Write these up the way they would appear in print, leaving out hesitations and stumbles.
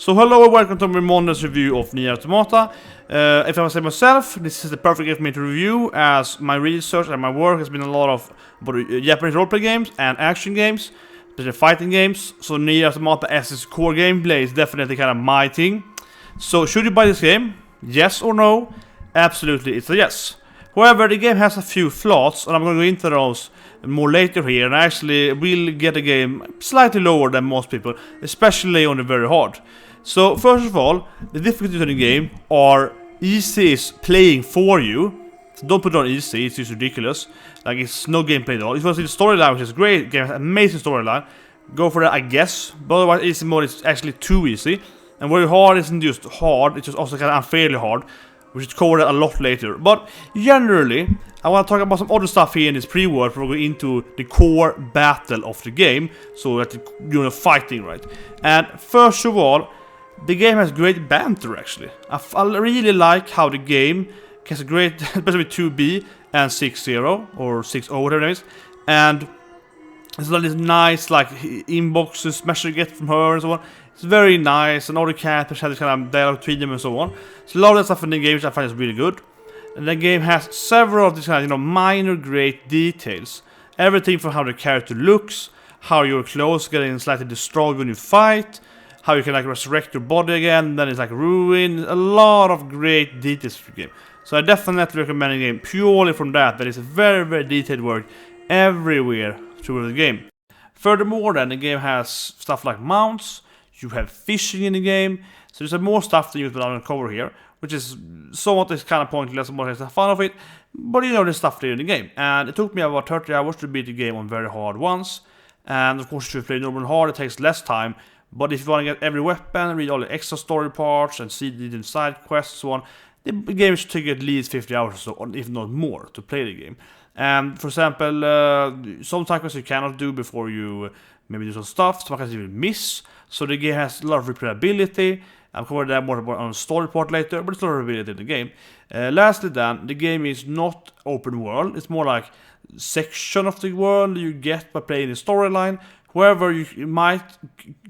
So hello and welcome to my Monday's review of NieR Automata. If I must say myself, this is the perfect game for me to review, as my research and my work has been a lot of Japanese roleplay games and action games, especially fighting games. So NieR Automata as its core gameplay is definitely kind of my thing. So should you buy this game? Yes or no? Absolutely, it's a yes. However, the game has a few flaws, and I'm going to go into those more later here, and I actually will get the game slightly lower than most people, especially on the very hard. So first of all, the difficulties in the game are easy is playing for you. So don't put it on easy, it's just ridiculous. Like, it's no gameplay at all. If you want to see the storyline, which is great, the game has an amazing storyline, go for that, I guess. But otherwise, easy mode is actually too easy. And very hard isn't just hard, it's just also kind of unfairly hard, which is covered a lot later. But generally, I want to talk about some other stuff here in this pre-word before we go into the core battle of the game, so that you're fighting, right? And first of all, the game has great banter, actually. I really like how the game has a great, especially with 2B and 6-0, or 6-0, whatever it is. And it's like this nice, like, inboxes, message you get from her and so on. It's very nice, and all the characters have this kind of dialogue between them and so on. So a lot of that stuff in the game which I find is really good. And the game has several of these kind of, minor great details. Everything from how the character looks, how your clothes getting slightly destroyed when you fight, how you can like resurrect your body again, then it's like ruined. A lot of great details for the game. So I definitely recommend the game purely from that. That is a very, very detailed work everywhere through the game. Furthermore, then the game has stuff like mounts. You have fishing in the game, so there's more stuff than you can uncover here, which is somewhat is kind of pointless, but it's the fun of it. But you know, there's stuff there in the game, and it took me about 30 hours to beat the game on very hard ones. And of course, if you play normal and hard, it takes less time. But if you want to get every weapon, read all the extra story parts, and see the side quests and so on, the game should take at least 50 hours or so, if not more, to play the game. And for example, some side quests you cannot do before you maybe do some stuff, some quests you will miss. So the game has a lot of replayability. I'll cover that more on the story part later, but it's a lot of replayability in the game. Lastly then, the game is not open world. It's more like section of the world you get by playing the storyline. However, you might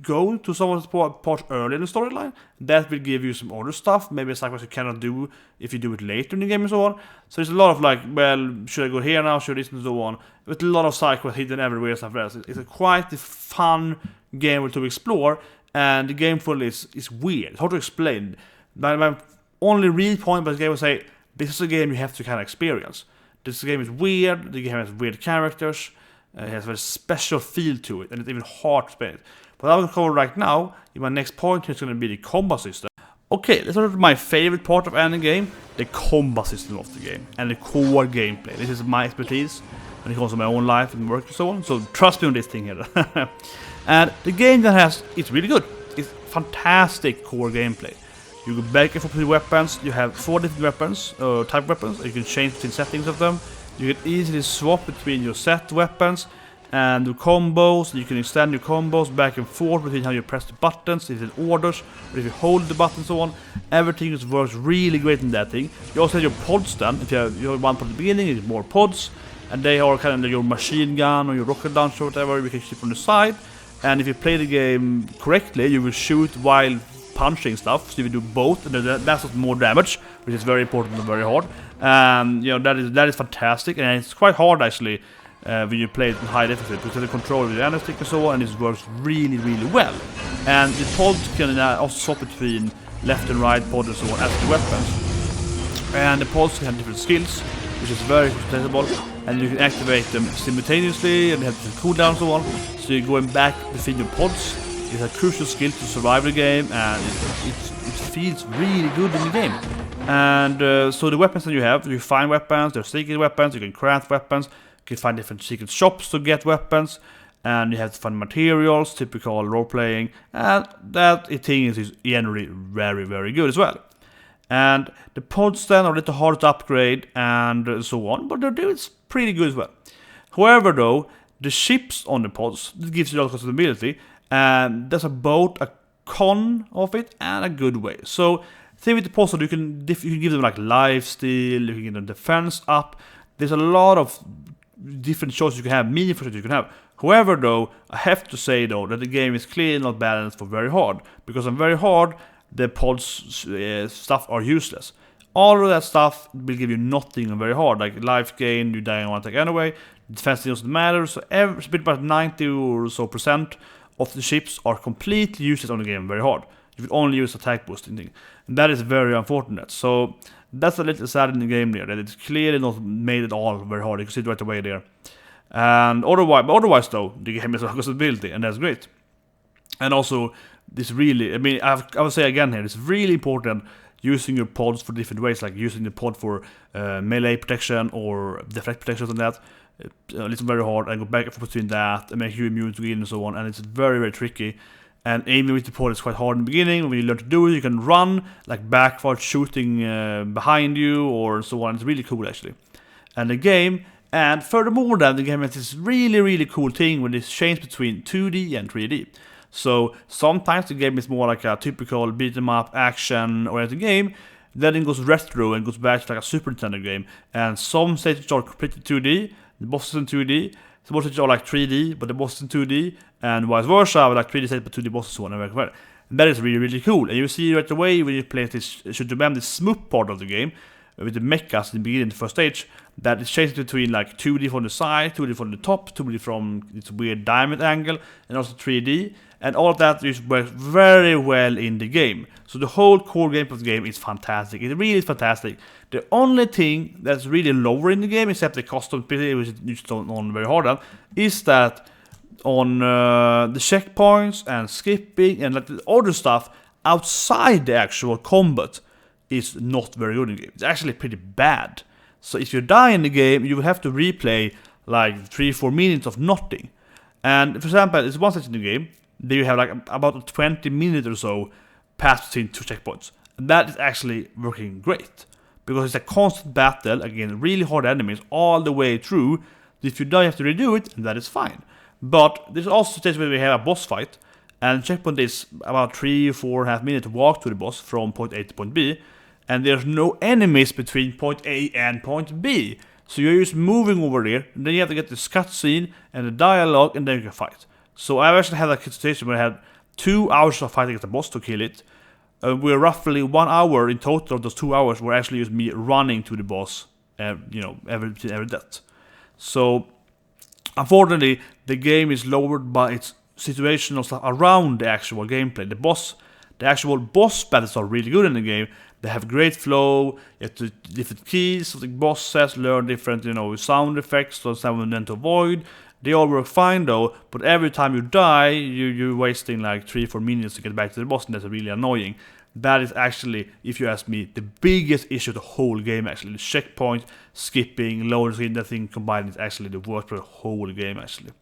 go to some of the parts early in the storyline. That will give you some other stuff. Maybe it's like what you cannot do if you do it later in the game and so on. So there's a lot of like, well, should I go here now, should this and so on. With a lot of side quests hidden everywhere and stuff like that. It's a quite a fun game to explore. And the game fully is weird. It's hard to explain. My only real point about the game was say, this is a game you have to kind of experience. This game is weird, the game has weird characters, it has a very special feel to it, and it's even hard to explain it. But I will cover right now, in my next point, is going to be the combat system. Okay, let's start with my favorite part of any game, the combat system of the game, and the core gameplay. This is my expertise when it comes to my own life and work and so on, so trust me on this thing here. And the game that it's really good. It's fantastic core gameplay. You go back and forth with weapons. You have 4 different weapons, type weapons. You can change between settings of them. You can easily swap between your set weapons and the combos. You can extend your combos back and forth between how you press the buttons, if it's orders, or if you hold the button and so on. Everything just works really great in that thing. You also have your pods then. If you have one pod at the beginning, you have more pods. And they are kind of your machine gun or your rocket launcher or whatever you can shoot from the side. And if you play the game correctly, you will shoot while punching stuff. So you will do both, and that's not more damage, which is very important and very hard. You know, that is fantastic, and it's quite hard actually when you play it in high difficulty, because the control with the analytic and so on, and it works really, really well. And the pod can also swap between left and right pod and so on as the weapons. And the pods can have different skills, which is very customizable, and you can activate them simultaneously, and they have different cooldowns and so on. So you're going back between your pods. It's a crucial skill to survive the game, and it feels really good in the game. And so the weapons that you find weapons, there's secret weapons, you can craft weapons, you can find different secret shops to get weapons, and you have to find materials, typical role-playing, and that thing is generally very, very good as well. And the pods then are a little hard to upgrade and so on, but they're doing pretty good as well. However though, the ships on the pods, it gives you a lot of customizability, and there's both a con of it and a good way. So, thing with the pods, you can give them like lifesteal, you can get them defense up. There's a lot of different choices you can have, meaningful choices you can have. However, though, I have to say though that the game is clearly not balanced for very hard, because on very hard the pods stuff are useless. All of that stuff will give you nothing on very hard, like life gain, you die in one attack anyway, defense doesn't matter, so it's about 90 or so percent of the ships are completely useless on the game very hard. You will only use attack boosting thing, and that is very unfortunate. So that's a little sad in the game there, that it's clearly not made it all very hard. You can see it right away there. And otherwise though, the game has a accessibility, and that's great. And also, this really, I mean, I would say again here, it's really important using your pods for different ways, like using the pod for melee protection or deflect protection and that. It's very hard, and go back and forth between that and make you immune to it and so on, and it's very, very tricky. And aiming with the pod is quite hard in the beginning. When you learn to do it, you can run like backward, shooting behind you or so on. It's really cool actually. And the game, and furthermore then, the game has this really, really cool thing with this change between 2D and 3D. So sometimes the game is more like a typical beat 'em up action oriented game, then it goes retro and goes back to like a Super Nintendo game. And some stages are completely 2D, the bosses in 2D, some bosses are like 3D, but the bosses in 2D, and vice versa, with like 3D stages but 2D bosses so on and very. And that is really, really cool. And you see right away when you play this, should remember the smooth part of the game, with the mechas in the beginning, the first stage, that is changing between like 2D from the side, 2D from the top, 2D from this weird diamond angle, and also 3D. And all of that works very well in the game. So the whole core gameplay of the game is fantastic. It really is fantastic. The only thing that's really lower in the game, except the custom ability, which you just don't on very hard on, is that on the checkpoints and skipping and like the other stuff outside the actual combat is not very good in the game. It's actually pretty bad. So if you die in the game, you will have to replay like 3-4 minutes of nothing. And for example, it's one stage in the game, then you have like about 20 minutes or so passed between two checkpoints. And that is actually working great, because it's a constant battle against really hard enemies all the way through. If you die, you have to redo it, and that is fine. But there's also stages where we have a boss fight, and checkpoint is about 3-4.5 minutes to walk to the boss from point A to point B, and there's no enemies between point A and point B. So you're just moving over there, and then you have to get this cutscene and the dialogue, and then you can fight. So I've actually had a situation where I had 2 hours of fighting against the boss to kill it. We're roughly 1 hour in total of those 2 hours were actually just me running to the boss, every death. So unfortunately, the game is lowered by its situational stuff around the actual gameplay. The actual boss battles are really good in the game. They have great flow. You have to different keys of the boss says, learn different, sound effects, so sound then to avoid. They all work fine though, but every time you die, you're wasting like 3-4 minutes to get back to the boss, and that's really annoying. That is actually, if you ask me, the biggest issue of the whole game actually. The checkpoint, skipping, loading screen, that thing combined is actually the worst for the whole game actually.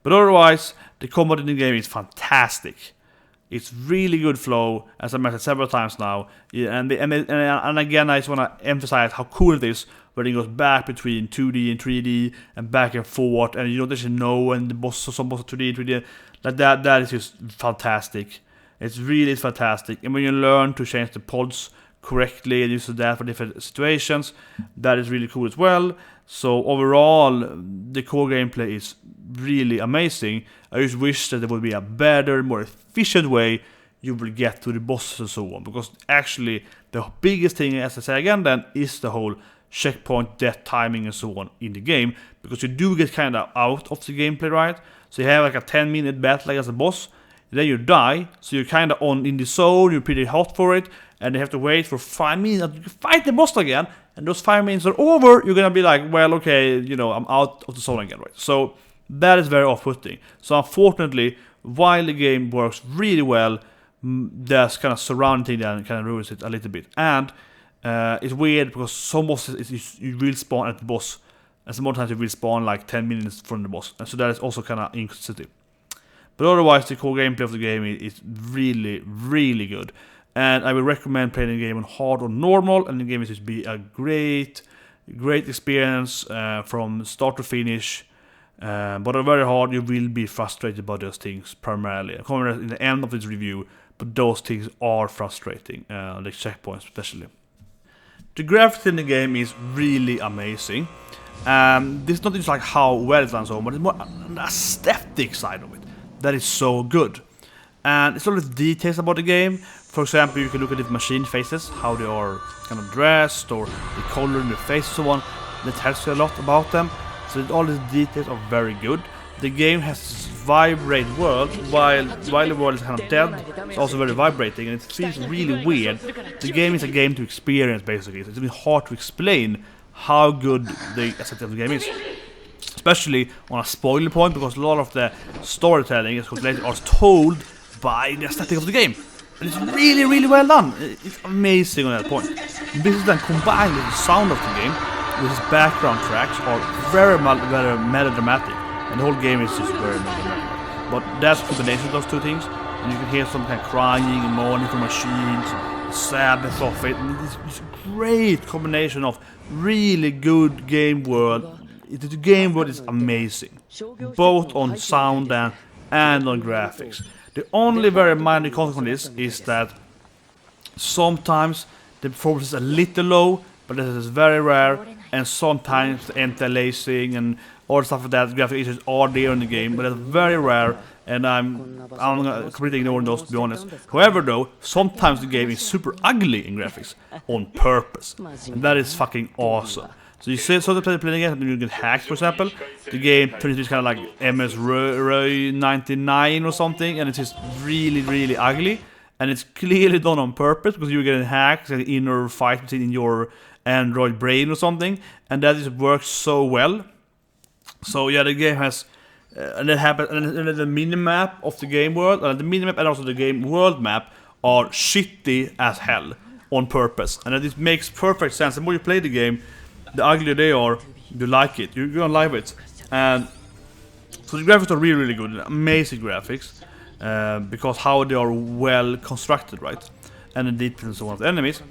But otherwise, the combat in the game is fantastic. It's really good flow, as I mentioned several times now. And again, I just want to emphasize how cool it is when it goes back between 2D and 3D and back and forth, and you don't actually know, and the boss, some boss are 2D and 3D. Like that is just fantastic. It's really fantastic. And when you learn to change the pods correctly and use that for different situations, that is really cool as well. So overall, the core gameplay is really amazing. I just wish that there would be a better, more efficient way you will get to the bosses and so on. Because actually, the biggest thing, as I say again then, is the whole checkpoint, death timing and so on in the game. Because you do get kind of out of the gameplay, right? So you have like a 10-minute battle against a boss, then you die, so you're kind of in the zone, you're pretty hot for it, and you have to wait for 5 minutes to fight the boss again, and those 5 minutes are over, you're gonna be like, well, okay, I'm out of the zone again, right? So that is very off-putting. So unfortunately, while the game works really well, there's kind of surrounding thing that kind of ruins it a little bit. And it's weird because some bosses you will spawn at the boss, and some more times you will spawn like 10 minutes from the boss, and so that is also kind of inconsistent. But otherwise, the core gameplay of the game is really, really good. And I would recommend playing the game on hard or normal, and the game is just be a great experience from start to finish. But on very hard, you will be frustrated by those things primarily. I'm coming in the end of this review, but those things are frustrating, the checkpoints especially. The graphics in the game is really amazing. This is not just like how well it's done so, but it's more an aesthetic side of it that is so good. And it's all the details about the game. For example, you can look at the machine faces, how they are kind of dressed, or the color in the face and so on. That tells you a lot about them. So all these details are very good. The game has this vibrate world, while the world is kind of dead, it's also very vibrating, and it feels really weird. The game is a game to experience, basically. So it's really hard to explain how good the aesthetic of the game is. Especially on a spoiler point, because a lot of the storytelling is told by the aesthetic of the game. And it's really, really well done. It's amazing on that point. This is then combined with the sound of the game, with its background tracks, are very melodramatic. And the whole game is just very melodramatic. But that's a combination of those two things. And you can hear some kind of crying and mourning from machines, the sadness of it. And it's a great combination of really good game world. The game world is amazing, both on sound and on graphics. The only very minor consequence of this is that sometimes the performance is a little low, but this is very rare, and sometimes the anti-aliasing and all stuff like that, graphic issues are there in the game, but it's very rare, and I'm completely ignoring those, to be honest. However though, sometimes the game is super ugly in graphics, on purpose, and that is fucking awesome. So you see, so to play the game, you get hacked, for example. The game turns into kind of like MS Roy 99 or something, and it's just really, really ugly. And it's clearly done on purpose, because you're getting hacked, like an inner fight between your Android brain or something, and that just works so well. So yeah, the game has, and that happens, and the minimap of the game world, the minimap and also the game world map are shitty as hell on purpose, and it makes perfect sense. The more you play the game, the uglier they are, you like it, you're gonna like it. And so the graphics are really, really good, amazing graphics, because how they are well constructed, right? And the details and so on of the enemies.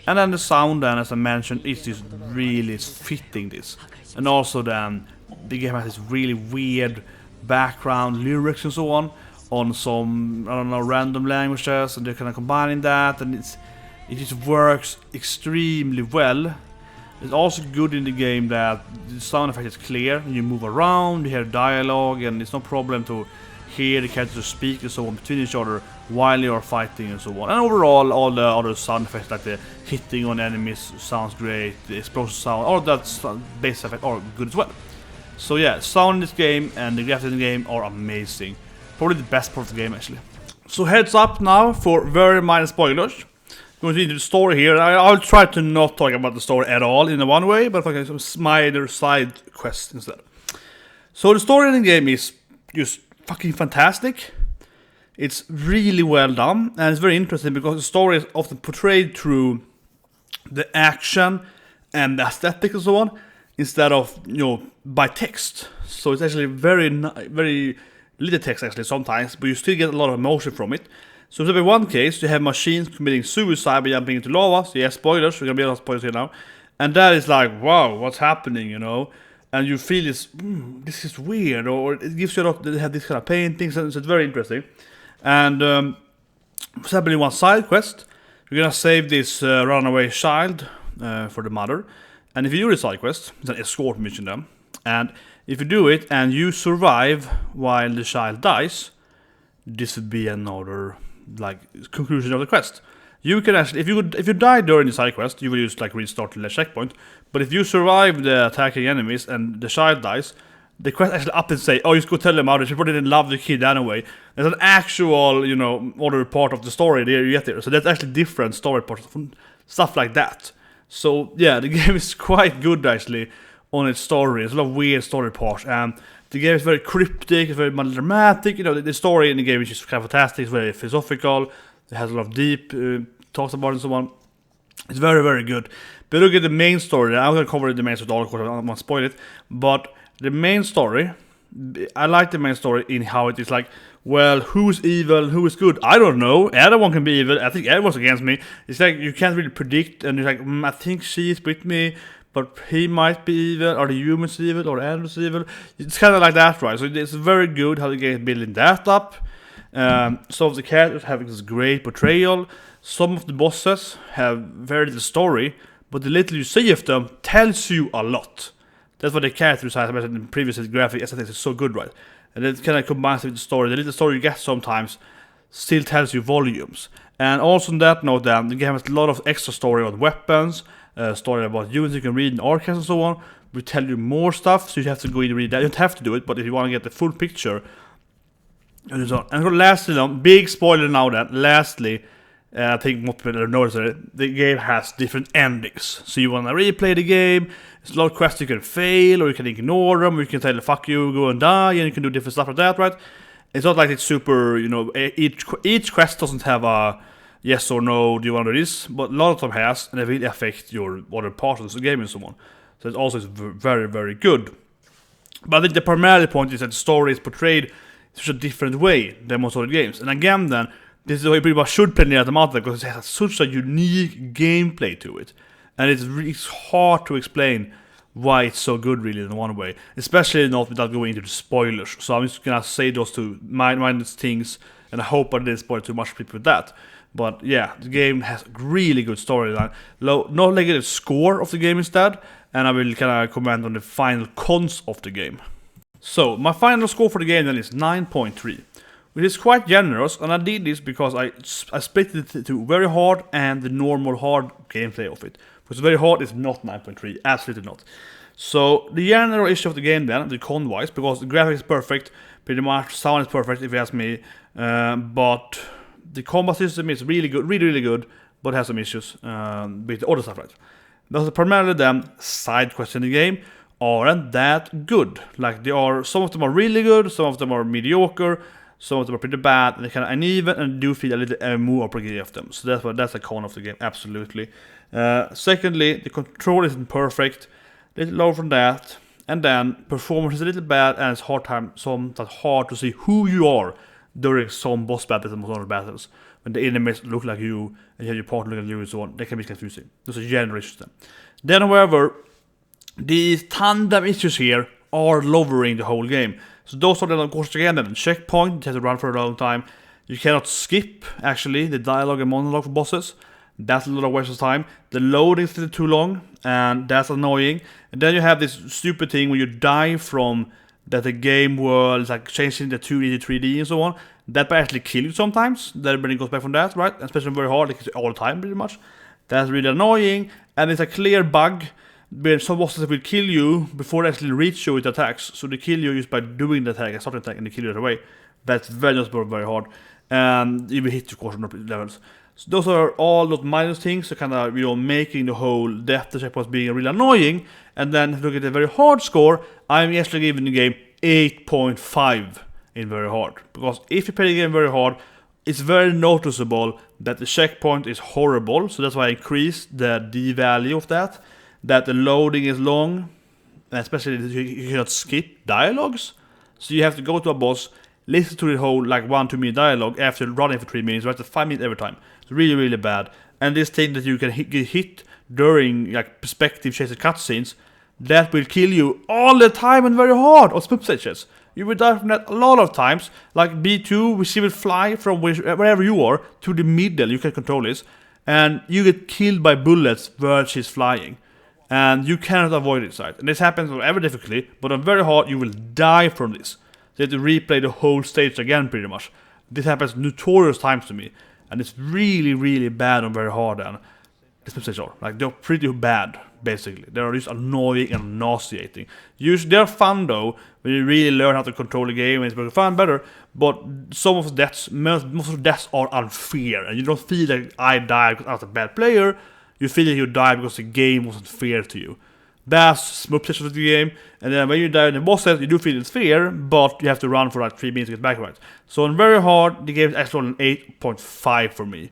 And then the sound, then, as I mentioned, is just really fitting this. And also then, the game has this really weird background lyrics and so on some, I don't know, random languages, and they're kind of combining that, and it just works extremely well. It's also good in the game that the sound effect is clear, and you move around, you hear dialogue, and it's no problem to hear the characters speak and so on between each other while you are fighting and so on. And overall, all the other sound effects, like the hitting on enemies, sounds great, the explosion sound, all that bass effect are good as well. So yeah, sound in this game and the graphics in the game are amazing. Probably the best part of the game, actually. So heads up now for very minor spoilers. Going into the story here, I'll try to not talk about the story at all in a one way, but okay, some minor side quests instead. So the story in the game is just fucking fantastic. It's really well done, and it's very interesting because the story is often portrayed through the action and the aesthetic and so on, instead of, you know, by text. So it's actually very little text actually sometimes, but you still get a lot of emotion from it. So in one case, you have machines committing suicide by jumping into lava. So yeah, spoilers, we're gonna be a lot of spoilers here now. And that is like, wow, what's happening, you know? And you feel this is weird, or it gives you a lot, they have this kind of paintings, and so it's very interesting. And for example, in one side quest, you're gonna save this runaway child for the mother. And if you do the side quest, it's an escort mission then. And if you do it and you survive while the child dies, this would be another like conclusion of the quest. You can actually, if you die during the side quest, you will just like restart the checkpoint. But if you survive the attacking enemies and the child dies, the quest actually up and say, oh, just go tell them out. She probably didn't love the kid anyway. There's an actual, you know, other part of the story there you get there. So that's actually different story parts, stuff like that. So yeah, the game is quite good actually on its story. There's a lot of weird story parts, and the game is very cryptic, it's very melodramatic. You know, the story in the game is just kind of fantastic. It's very philosophical. It has a lot of deep talks about it and so on. It's very, very good. But look at the main story. I'm going to cover the main story, of course, I don't want to spoil it. But the main story, I like the main story in how it is like, well, who's evil, who is good? I don't know. Everyone can be evil. I think everyone's against me. It's like you can't really predict, and you're like, I think she's with me, but he might be evil, or the humans evil, or the animals evil. It's kind of like that, right? So it's very good how the game is building that up. Some of the characters have this great portrayal. Some of the bosses have very little story, but the little you see of them tells you a lot. That's what the character design I mentioned in previous graphic aesthetics is so good, right? And it kind of combines with the story. The little story you get sometimes still tells you volumes. And also on that note, then the game has a lot of extra story about weapons, story about units you can read in archives and so on. We tell you more stuff, so you have to go in and read that. You don't have to do it, but if you want to get the full picture. And lastly, big spoiler now that, lastly, I think most people notice that the game has different endings. So you want to replay the game, there's a lot of quests you can fail, or you can ignore them, or you can tell fuck you, go and die, and you can do different stuff like that, right? It's not like it's super, each quest doesn't have a yes or no, do you want to do this? But a lot of them has, and it really affects your other parts of the game and so on. So it also is very, very good. But I think the primary point is that the story is portrayed in such a different way than most other games. And again then, this is the way you pretty much should play NieR Automata, because it has such a unique gameplay to it. And it's hard to explain why it's so good really in one way. Especially not without going into the spoilers. So I'm just gonna say those two mindless things, and I hope I didn't spoil too much for people with that. But yeah, the game has a really good storyline. No negative score of the game instead, and I will kind of comment on the final cons of the game. So my final score for the game then is 9.3. Which is quite generous, and I did this because I split it to very hard and the normal hard gameplay of it. Because very hard is not 9.3, absolutely not. So the general issue of the game then, the con-wise, because the graphics is perfect, pretty much sound is perfect if you ask me, but the combat system is really good, really good, but has some issues with the other stuff, right? Those are primarily then side quests in the game aren't that good. Like some of them are really good, some of them are mediocre. Some of them are pretty bad, and they kind of uneven, and do feel a little MMO RPG of them. So that's a con of the game, absolutely. Secondly, the control isn't perfect, a little low from that. And then, performance is a little bad, and it's sometimes hard to see who you are during some boss battles and most other battles. When the enemies look like you, and you have your partner look like you and so on, they can be confusing. Those are general issues then. Then, however, these tandem issues here are lowering the whole game. So those are then, of course, again, the checkpoint, you have to run for a long time. You cannot skip, actually, the dialogue and monologue for bosses. That's a lot of waste of time. The loading is too long, and that's annoying. And then you have this stupid thing where you die from that the game world is like changing the 2D to 3D and so on. That might actually kill you sometimes. Then when it goes back from that, right? Especially very hard, like all the time, pretty much. That's really annoying, and it's a clear bug. Where some bosses will kill you before they actually reach you with attacks. So they kill you just by doing the attack, starting attack, and they kill you right away. That's very hard. And you will hit your course on levels. So those are all those minus things, so kind of making the whole death checkpoints being really annoying. And then if you look at the very hard score, I'm actually giving the game 8.5 in very hard. Because if you play the game very hard, it's very noticeable that the checkpoint is horrible. So that's why I increased the D value of that. That the loading is long, and especially you cannot skip dialogues. So you have to go to a boss, listen to the whole like 1-2 minute dialogue after running for 3 minutes, right? That's 5 minutes every time. It's really bad. And this thing that you can get hit during like perspective chasing cutscenes, that will kill you all the time and very hard on smooth stages. You will die from that a lot of times. Like B2, which will fly from wherever you are to the middle, you can control this, and you get killed by bullets while she's flying. And you cannot avoid it, right? And this happens on every difficulty, but on very hard, you will die from this. So you have to replay the whole stage again, pretty much. This happens notorious times to me, and it's really bad on very hard. And this stage are like they're pretty bad, basically. They're just annoying and nauseating. Usually they're fun though when you really learn how to control the game, and it's very fun, better. But some of the deaths, most of the deaths are unfair, and you don't feel like I died because I was a bad player. You feel like you died because the game wasn't fair to you. That's smooth position of the game. And then when you die in the boss set, you do feel it's fair, but you have to run for like 3 minutes to get back right. So on very hard, the game is actually an 8.5 for me.